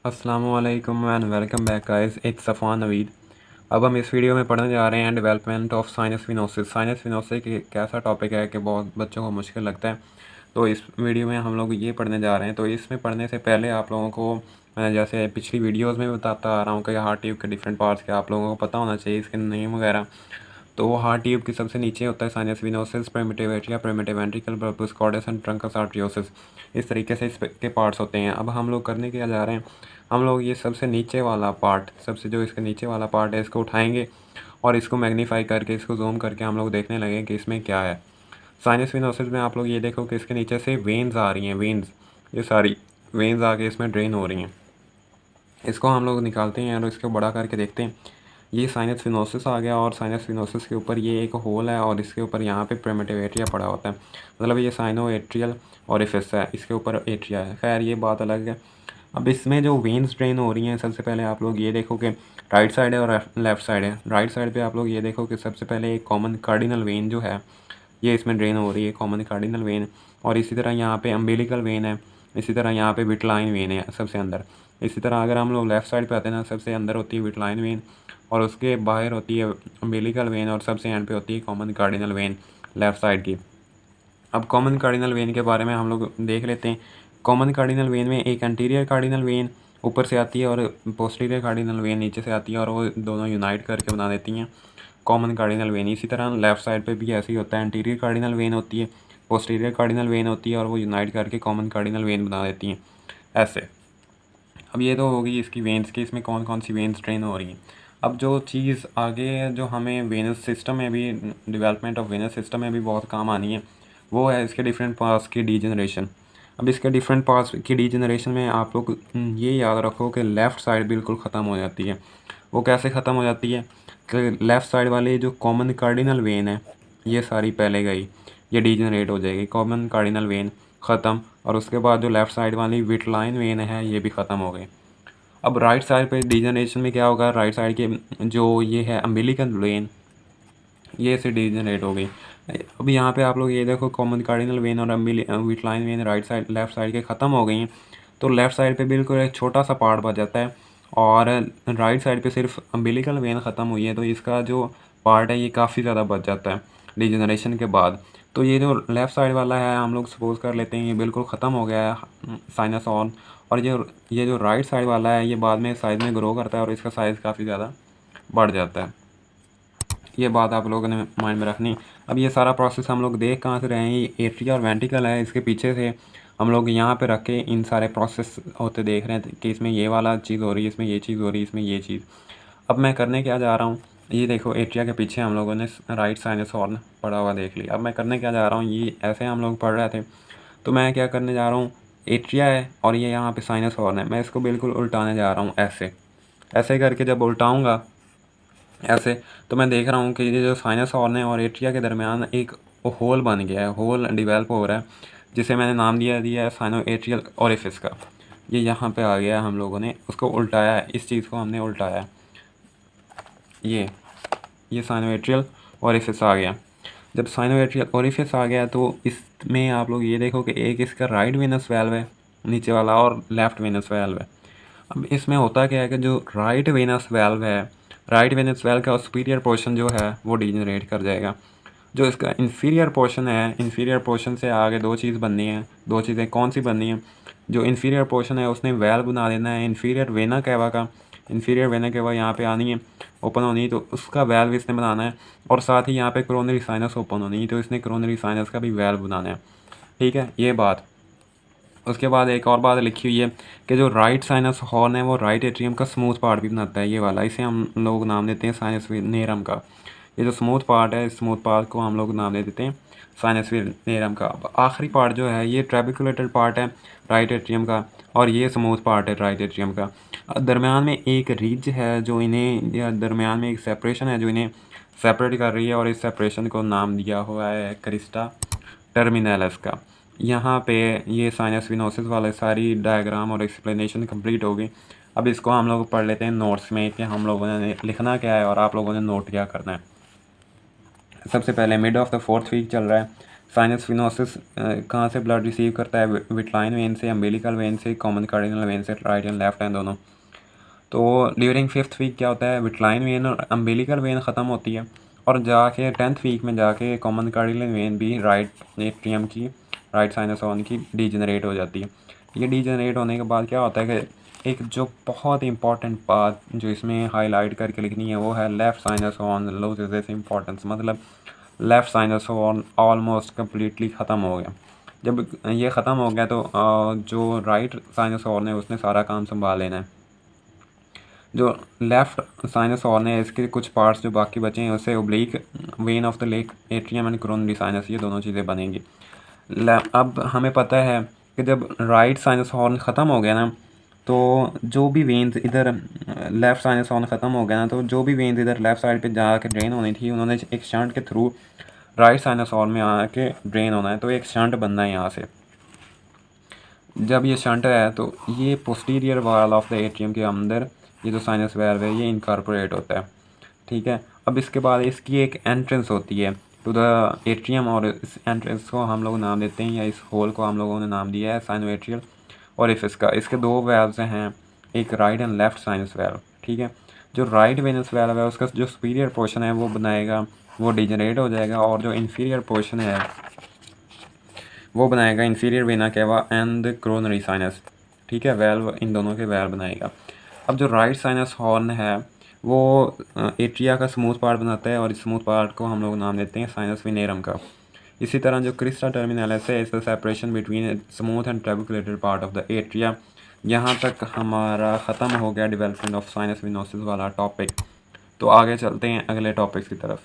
अस्सलामुअलैकुम and welcome back guys, it's Safan Naveed. अब हम इस वीडियो में पढ़ने जा रहे हैं development of sinus venosus. Sinus venosus एक ऐसा टॉपिक है कि बहुत बच्चों को मुश्किल लगता है। तो इस वीडियो में हम लोग ये पढ़ने जा रहे हैं। तो इसमें पढ़ने से पहले आप लोगों को मैं जैसे पिछली वीडियोज़ में बताता आ रहा हूँ कि हार्ट ट्यूब के डिफरेंट पार्ट्स के आप लोगों को पता होना चाहिए, इसके नेम वगैरह। तो वो हार्ट ट्यूब के सबसे नीचे होता है sinus venosus, primitive atria, primitive ventricle, bulbus cordis and truncus arteriosus. इस तरीके से इसके पार्ट्स होते हैं। अब हम लोग करने क्या जा रहे हैं, हम लोग ये सबसे नीचे वाला पार्ट, सबसे जो इसके नीचे वाला पार्ट है, इसको उठाएंगे और इसको मैग्नीफाई करके, इसको जूम करके हम लोग देखने लगे कि इसमें क्या है। साइनस विनोसिस में आप लोग ये देखो कि इसके नीचे से वेन्स आ रही हैं, वेन्स, ये सारी वेन्स आके इसमें ड्रेन हो रही हैं। इसको हम लोग निकालते हैं और इसको बड़ा करके देखते हैं। ये साइनस फिनोसिस आ गया और साइनस फिनोसिस के ऊपर ये एक होल है और इसके ऊपर यहाँ पे प्रिमिटिव एट्रिया पड़ा होता है। मतलब ये साइनो एट्रियल ओरिफिस है, इसके ऊपर एट्रिया है। खैर ये बात अलग है। अब इसमें जो वेन्स ड्रेन हो रही हैं, सबसे पहले आप लोग ये देखो कि राइट साइड है और लेफ़्ट साइड है। राइट साइड पे आप लोग ये देखो कि सबसे पहले एक कॉमन कार्डिनल वेन जो है ये इसमें ड्रेन हो रही है, कॉमन कार्डिनल वेन। और इसी तरह यहाँ पे अम्बिलिकल वेन है, इसी तरह यहाँ पे विटलाइन वेन है सबसे अंदर। इसी तरह अगर हम लोग लेफ़्ट साइड पे आते हैं ना, सबसे अंदर होती है विटलाइन वेन और उसके बाहर होती है अम्बिलिकल वेन और सबसे एंड पे होती है common cardinal when left side की। अब कॉमन कार्डिनल वेन के बारे में हम लोग देख लेते हैं। कॉमन कार्डिनल वेन में एक एंटीरियर कार्डिनल वेन ऊपर से आती है और पोस्टीरियर कार्डिनल वेन नीचे से आती है और वो दोनों यूनाइट करके बना देती हैं कॉमन कार्डिनल वेन। इसी तरह लेफ़्ट साइड पे भी ऐसे ही होता है, एंटीरियर कार्डिनल वेन होती है, पोस्टीरियर कार्डिनल वेन होती है और वो यूनाइट करके कॉमन कार्डिनल वेन बना देती हैं ऐसे। अब ये तो होगी इसकी वेन्स की, इसमें कौन कौन सी वेन्स ट्रेन हो रही हैं। अब जो चीज़ आगे जो हमें वेनस सिस्टम में भी, डेवलपमेंट ऑफ वेनस सिस्टम में भी बहुत काम आनी है, वो है इसके डिफरेंट पार्ट्स की डीजनरेशन। अब इसके डिफरेंट पार्ट्स की डीजनरेशन में आप लोग ये याद रखो कि लेफ़्ट साइड बिल्कुल ख़त्म हो जाती है। वो कैसे ख़त्म हो जाती है कि लेफ़्ट साइड वाले जो कॉमन कार्डिनल वेन है, ये सारी पहले गई, ये डीजनरेट हो जाएगी, कॉमन कार्डिनल वेन ख़त्म। और उसके बाद जो लेफ़्ट साइड वाली विटलाइन वेन है ये भी ख़त्म हो गई। अब राइट साइड पे डीजनरेशन में क्या होगा, राइट साइड के जो ये है अम्बिलिकल वेन, ये से डीजनरेट हो गई। अब यहाँ पे आप लोग ये देखो कॉमन कार्डिनल वेन और vitelline when right side left side के ख़त्म हो गई हैं। तो लेफ़्ट साइड पे बिल्कुल एक छोटा सा पार्ट बच जाता है और राइट साइड पे सिर्फ अम्बिलिकल वेन ख़त्म हुई है, तो इसका जो पार्ट है ये काफ़ी ज़्यादा बच जाता है डीजनरेशन के बाद। तो ये जो लेफ़्ट साइड वाला है हम लोग सपोज कर लेते हैं ये बिल्कुल ख़त्म हो गया है साइनस ऑन। और ये जो राइट साइड वाला है ये बाद में साइज़ में ग्रो करता है और इसका साइज़ काफ़ी ज़्यादा बढ़ जाता है। ये बात आप लोगों ने माइंड में रखनी। अब ये सारा प्रोसेस हम लोग देख कहाँ से रहे हैं, ये एट्रिया और वेंट्रिकल है, इसके पीछे से हम लोग यहाँ पे रख के इन सारे प्रोसेस होते देख रहे हैं कि इसमें ये वाला चीज़ हो रही है, इसमें ये चीज़ हो रही है, इसमें ये चीज़। अब मैं करने क्या जा रहा हूँ, ये देखो एट्रिया के पीछे हम लोगों ने राइट साइनस हॉर्न पड़ा हुआ देख लिया। अब मैं करने क्या जा रहा हूँ, ये ऐसे हम लोग पढ़ रहे थे, तो मैं क्या करने जा रहा हूँ, एट्रिया है और ये यहाँ पे साइनस हॉर्न है, मैं इसको बिल्कुल उल्टाने जा रहा हूँ ऐसे। ऐसे करके जब उल्टाऊँगा ऐसे, तो मैं देख रहा हूँ कि ये जो साइनस हॉर्न है और एट्रिया के दरमियान एक होल बन गया है, होल डिवेल्प हो रहा है, जिसे मैंने नाम दिया दिया है साइनो एट्रियल ओरिफिस का। ये यहाँ पे आ गया, हम लोगों ने उसको उल्टाया है, इस चीज़ को हमने उल्टाया है। ये साइनोएट्रियल ओरिफिस आ गया। जब साइनोएट्रियल ओरिफिस आ गया तो इसमें आप लोग ये देखो कि एक इसका राइट वेनस वेल्व है नीचे वाला और लेफ़्ट वेनस वेल्व है। अब इसमें होता क्या है कि जो राइट वेनस वेल्व है, राइट वेनस वेल्व का सुपीरियर पोर्शन जो है वो डीजनरेट कर जाएगा। जो इसका इन्फीरियर पोर्शन है, इन्फीरियर पोर्शन से आगे दो चीज़ बननी है, दो चीज़ें कौन सी बननी है, जो इन्फीरियर पोर्शन है उसने वेल्व बना देना है इन्फीरियर वेना कैवा का। इन्फीरियर वेना कैवा यहाँ पे आनी है, ओपन होनी है, तो उसका वेल्व इसने बनाना है। और साथ ही यहाँ पे कोरोनरी साइनस ओपन होनी है, तो इसने कोरोनरी साइनस का भी वेल्व बनाना है। ठीक है, ये बात। उसके बाद एक और बात लिखी हुई है कि जो राइट साइनस हॉर्न है वो राइट एट्रियम का स्मूथ पार्ट भी बनाता है, ये वाला, इसे हम लोग नाम देते हैं साइनस नेरम का। ये जो स्मूथ पार्ट है, स्मूथ पार्ट को हम लोग नाम दे देते हैं साइनस नेरम का। अब आखिरी पार्ट जो है ये ट्रेबिकुलेटेड पार्ट है राइट एट्रियम का और ये स्मूथ पार्ट है राइट एट्रियम का। दरमियान में एक रिज है जो इन्हें, या दरमियान में एक सेपरेशन है जो इन्हें सेपरेट कर रही है और इस सेपरेशन को नाम दिया हुआ है क्रिस्टा टर्मिनलस का। यहाँ पे ये साइनस विनोसिस वाले सारी डायग्राम और एक्सप्लेनेशन कंप्लीट हो गई। अब इसको हम लोग पढ़ लेते हैं नोट्स में कि हम लोगों ने लिखना क्या है और आप लोगों ने नोट क्या करना है। सबसे पहले mid of the fourth week चल रहा है, साइनस विनोसिस कहाँ से ब्लड रिसीव करता है? विटलाइन वेन से, अम्बिलिकल वेन से, कॉमन कार्डिनल वेन से, राइट एंड लेफ्ट हैंड दोनों। तो ड्यूरिंग 5th वीक क्या होता है? विटलाइन वेन और अम्बिलिकल वेन ख़त्म होती है और जाके 10th वीक में जाके कॉमन कार्डिनल वेन भी राइट एट्रियम की, राइट साइनस हॉर्न की डीजनरेट हो जाती है। ये डीजनरेट होने के बाद क्या होता है कि एक जो बहुत इंपॉर्टेंट बात जो इसमें हाईलाइट करके लिखनी है वो है left sinus horn loses its importance. मतलब left sinus horn almost completely ख़त्म हो गया। जब ये ख़त्म हो गया तो जो राइट साइनस हॉर्न है उसने सारा काम संभाल लेना है। जो लेफ़्ट साइनस हॉर्न है इसके कुछ पार्ट्स जो बाकी बचे हैं उससे ओब्लीक वेन ऑफ द लेक एट्रियम एंड कोरोनरी साइनस, ये दोनों चीज़ें बनेंगी। अब हमें पता है कि जब राइट साइनस हॉर्न ख़त्म हो गया ना तो जो भी वेन्स इधर लेफ़्ट साइनस हॉर्न ख़त्म हो गया ना तो जो भी वेन्स इधर लेफ़्ट साइड पे जाके ड्रेन होनी थी उन्होंने एक शंट के थ्रू राइट साइनस हॉर्न में आके ड्रेन होना है। तो एक शंट बनना है यहाँ से। जब ये शंट है तो ये posterior wall of the atrium के अंदर ये जो साइनस वेल्व है ये इनकॉर्पोरेट होता है। ठीक है, अब इसके बाद इसकी एक एंट्रेंस होती है टू द एट्रियम और इस एंट्रेंस को हम लोग नाम देते हैं या इस होल को हम लोगों ने नाम दिया है साइनोएट्रियल ओरिफिस का। इसके दो वेल्व्स हैं, एक right and left sinus valve. ठीक है, जो राइट वेनस वेल्व है उसका जो सुपीरियर पोर्शन है वो बनाएगा, वो डिजनरेट हो जाएगा और जो इन्फीरियर पोर्शन है वो बनाएगा inferior vena cava and coronary sinus. ठीक है, वेल्व इन दोनों के वेल्व बनाएगा। अब जो राइट साइनस हॉर्न है वो एट्रिया का स्मूथ पार्ट बनाता है और इस स्मूथ पार्ट को हम लोग नाम देते हैं साइनस विनेरम का। इसी तरह जो क्रिस्टा टर्मिनलिस है is the separation between smooth and trabeculated part of the atria. यहाँ तक हमारा ख़त्म हो गया डेवलपमेंट ऑफ साइनस विनोसिस वाला टॉपिक। तो आगे चलते हैं अगले टॉपिक्स की तरफ।